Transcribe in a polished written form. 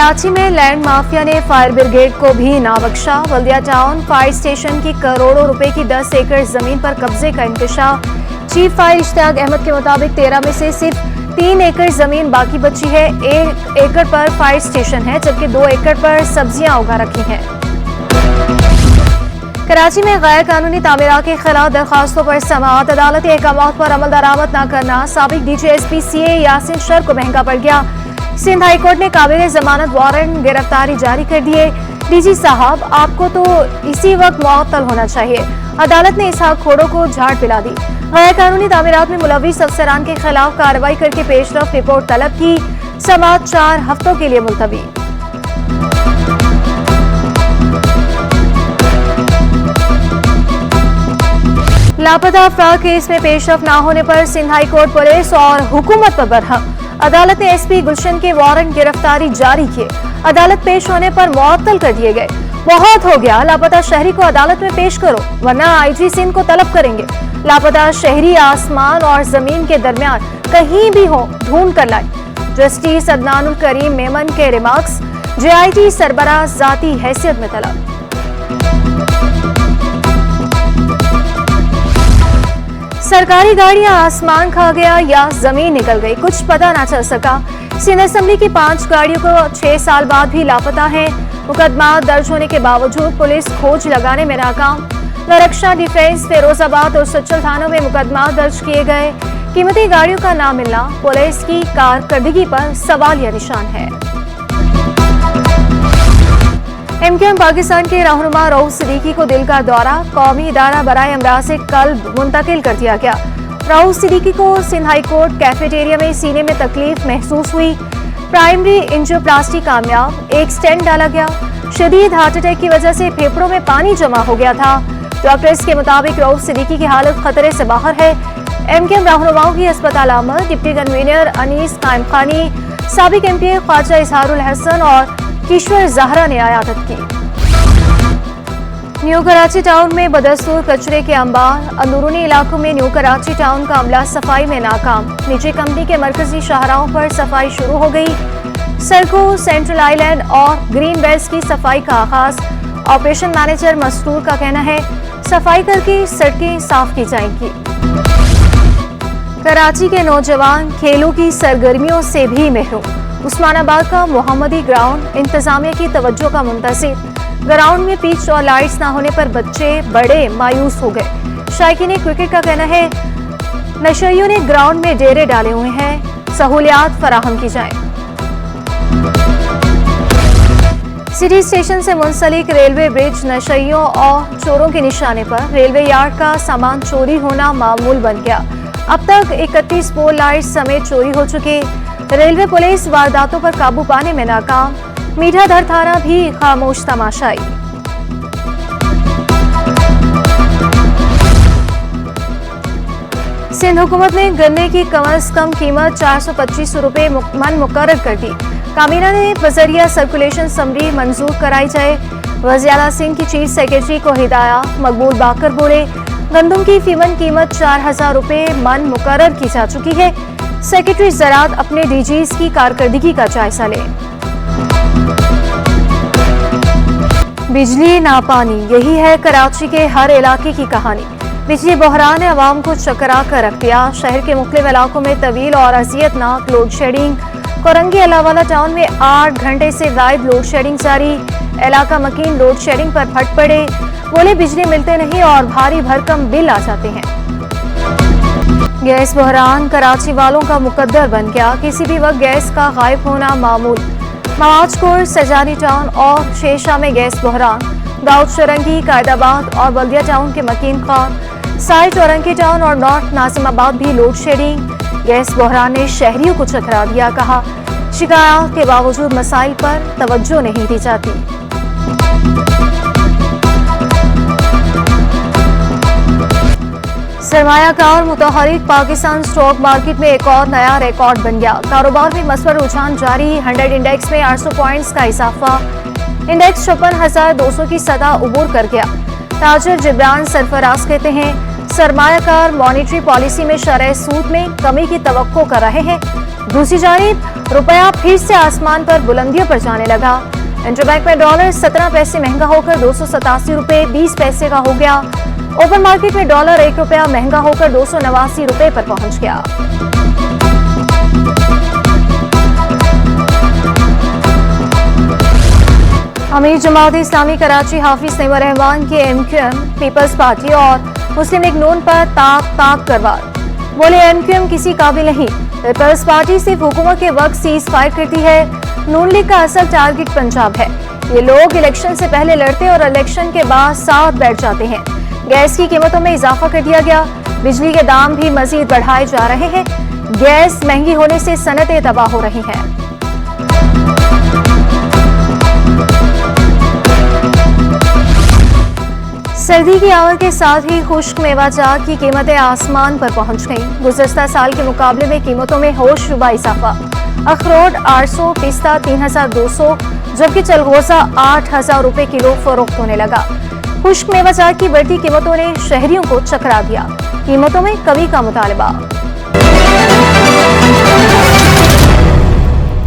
कराची में land mafia ने fire brigade को भी ना बख्शा। बल्दिया टाउन फायर स्टेशन की करोड़ों रुपए की 10 एकड़ जमीन पर कब्जे का इंकशाफ। चीफ फायर इश्तियाक अहमद के मुताबिक 13 में से सिर्फ 3 एकड़ जमीन बाकी बची है। 1 एकड़ पर फायर स्टेशन है जबकि 2 एकड़ पर सब्जियां उगा रखी हैं। कराची में गैर कानूनी तामीरात के खिलाफ दरखास्तों पर समाअत। अदालती अहकामात पर अमल दरामद न करना साबिक DGSP CA यासिन शर को महंगा पड़ गया। सिंध हाई कोर्ट ने काबिल जमानत वारंट गिरफ्तारी जारी कर दिए। DG साहब आपको तो इसी वक्त मुअत्तल होना चाहिए। अदालत ने इसहाक खोड़ो को झाड़ पिला दी। गैर कानूनी तामीरात में मुलविस अफसरान के खिलाफ कार्रवाई करके पेशरफ रिपोर्ट तलब की। समाअत 4 हफ्तों के लिए मुलतवी। लापता अफराद केस में पेशरफ न होने पर सिंध हाई कोर्ट पुलिस और हुकूमत पर बरहम। अदालत ने SP गुलशन के वारंट गिरफ्तारी जारी किए। अदालत पेश होने पर मुअत्तल कर दिए गए। बहुत हो गया, लापता शहरी को अदालत में पेश करो वरना IG सिंध को तलब करेंगे। लापता शहरी आसमान और जमीन के दरमियान कहीं भी हो ढूंढ कर लाए। जस्टिस अदनानुल करीम मेमन के रिमार्क्स। JIT सरबराह जाती हैसियत में तलब। सरकारी गाड़ियां आसमान खा गया या जमीन निकल गई, कुछ पता ना चल सका। सिंध असेंबली की 5 गाड़ियों को 6 साल बाद भी लापता है। मुकदमा दर्ज होने के बावजूद पुलिस खोज लगाने में नाकाम। रक्षा, डिफेंस, फिरोजाबाद और सच्चल थानों में मुकदमा दर्ज किए गए। कीमती गाड़ियों का ना मिलना पुलिस की कारकर्दगी पर सवालिया निशान है। MKM पाकिस्तान के रहनुमा रऊफ सिद्दीकी को दिल का दौरा, कौमी इदारा बराए अमराज कल्ब मुंतकिल कर दिया गया। रऊफ सिद्दीकी को सिंध हाई कोर्ट कैफेटेरिया में सीने में तकलीफ महसूस हुई। प्राइमरी एंजियोप्लास्टी कामयाब, एक स्टेंट डाला गया। शदीद हार्ट अटैक की वजह से फेफड़ों में पानी जमा हो गया था। डॉक्टर्स के मुताबिक रऊफ सिद्दीकी की हालत खतरे से बाहर है। MKM रहनुमाओं की अस्पताल आमद। डिप्टी कन्वीनर अनीस कायम खानी, साबिक MPA ख्वाजा इजहारुल हसन और किश्वर जहरा ने आयादत की। न्यू कराची टाउन में बदस्तूर कचरे के अंबार। अंदरूनी इलाकों में न्यू कराची टाउन का अमला सफाई में नाकाम। निजी कंपनी के मरकजी शाहराहों पर सफाई शुरू हो गई। सड़कों, सेंट्रल आइलैंड और ग्रीन बेल्ट की सफाई का आगाज। ऑपरेशन मैनेजर मस्तूर का कहना है सफाई करके सड़कें साफ की जाएंगी। कराची के नौजवान खेलों की सरगर्मियों से भी महरूम। उस्मानाबाद का मोहम्मदी ग्राउंड इंतजामिया की तवज्जो का मुंतज़िर। ग्राउंड में पिच और लाइट्स ना होने पर बच्चे बड़े मायूस हो गए। शायकीन क्रिकेट का कहना है नशइयों ने ग्राउंड में डेरे डाले हुए हैं, सहूलियात फराहम की जाए। सिटी स्टेशन से मुंसलिक रेलवे ब्रिज नशइयों और चोरों के निशाने पर। रेलवे यार्ड का सामान चोरी होना मामूल बन गया। अब तक 31 पोल लाइट समेत चोरी हो चुके। रेलवे पुलिस वारदातों पर काबू पाने में नाकाम। मीठा दर थाना भी खामोश तमाशाई। सिंध हुकूमत ने गन्ने की कम अज कम कीमत 425 रुपए मन मुकर्रर कर दी। काबीना ने बजरिया सर्कुलेशन समरी मंजूर कराई जाए। वज़ीर आला सिंध की चीफ सेक्रेटरी को हिदायत। मकबूल बाकर बोले गंदम की फीमन कीमत 4000 रुपए मन मुकर्रर की जा चुकी है। सेक्रेटरी ज़राअत अपने DGs की कारकर्दगी का जायजा लें। बिजली ना पानी, यही है कराची के हर इलाके की कहानी। बिजली बहरान ने अवाम को चकरा कर रख दिया। शहर के मुख्तलिफ इलाकों में तवील और अजियतनाक लोड शेडिंग। कोरंगी अलावाला टाउन में 8 घंटे से जायद लोड शेडिंग जारी। इलाका मकीन लोड शेडिंग पर फट पड़े। बोले बिजली मिलते नहीं और भारी भरकम बिल आ जाते हैं। गैस बहरान कराची वालों का मुकद्दर बन गया। किसी भी वक्त गैस का गायब होना मामूल। मवाजकोर, सजानी टाउन और शेरशाह में गैस बहरान। दाऊद शरंगी, कायदाबाद और बल्दिया टाउन के मकीन खान। साइट औरंगी टाउन और नॉर्थ नाजिमाबाद भी लोड शेडिंग। गैस बहरान ने शहरियों को चकरा दिया। कहा शिकायत के बावजूद मसाइल पर तवज्जो नहीं दी जाती। सरमायाकार मुतहरिक पाकिस्तान स्टॉक मार्केट में एक और नया रिकॉर्ड बन गया। कारोबार में मस्बर रुझान जारी। 100 इंडेक्स में 800 पॉइंट्स का इजाफा। इंडेक्स 56,200 की सतह उबूर कर गया। ताजर जिब्रान सरफराज कहते हैं सरमायाकार मॉनेटरी पॉलिसी में शरह सूद में कमी की तवक्को कर रहे हैं। दूसरी जानिब रुपया फिर से आसमान पर बुलंदियों पर जाने लगा। इंटरबैंक में डॉलर 17 पैसे महंगा होकर 287 रुपए 20 पैसे का हो गया। ओपन मार्केट में डॉलर 1 रुपया महंगा होकर 289 रुपए पर पहुंच गया। अमीर जमात इस्लामी कराची हाफिज नईमुर रहमान के MQM पीपल्स पार्टी और मुस्लिम लीग नून पर ताक करवार। बोले MQM किसी काबिल नहीं, पीपल्स पार्टी सिर्फ हुकूमत के वक्त सीज फायर करती है। नून लीग का असल टारगेट पंजाब है। ये लोग इलेक्शन से पहले लड़ते और इलेक्शन के बाद साथ बैठ जाते हैं। गैस की कीमतों में इजाफा कर दिया गया। बिजली के दाम भी मजीद बढ़ाए जा रहे हैं। गैस महंगी होने से सनतें तबाह हो रही हैं। सर्दी की आमद के साथ ही खुश्क मेवाजात की कीमतें आसमान पर पहुंच गईं। गुज़श्ता साल के मुकाबले में कीमतों में होशरुबा इजाफा। अखरोट 800, पिस्ता 3200, जबकि चलगोजा 8000 रुपए किलो फरोख्त होने लगा। खुश्क मेवाजात की बढ़ती कीमतों ने शहरियों को चकरा दिया। कीमतों में कमी का मुतालबा।